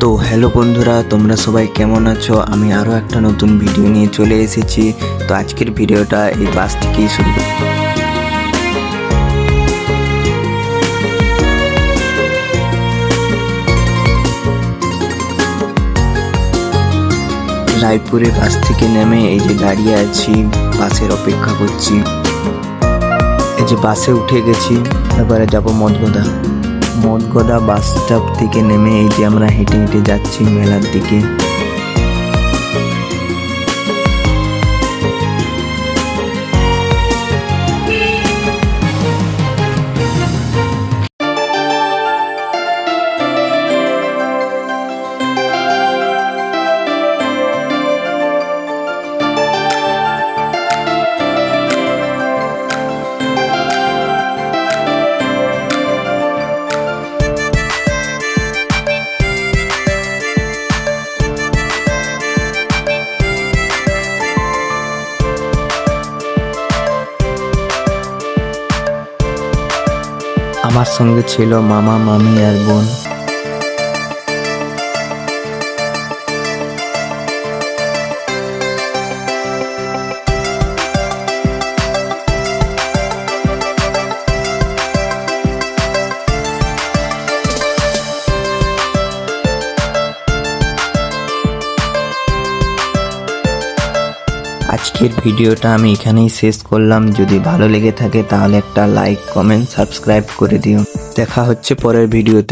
তো হ্যালো বন্ধুরা, তোমরা সবাই কেমন আছো? আমি আরও একটা নতুন ভিডিও নিয়ে চলে এসেছি। তো আজকের ভিডিওটা এই বাস থেকেই শুরু। রায়পুরে বাস থেকে নেমে এই যে দাঁড়িয়ে আছি, বাসের অপেক্ষা করছি। এই যে বাসে উঠে গেছি, এবারে যাব মদগদা বাস স্টপ থেকে নেমে এই যে আমরা হেঁটে হেঁটে যাচ্ছি মেলার দিকে। আমার সঙ্গে ছিল মামা, মামি আর বোন। আজকের ভিডিওটা আমি এখানেই শেষ করলাম। যদি ভালো লেগে থাকে তাহলে একটা লাইক, কমেন্ট, সাবস্ক্রাইব করে দিও। দেখা হচ্ছে পরের ভিডিওতে।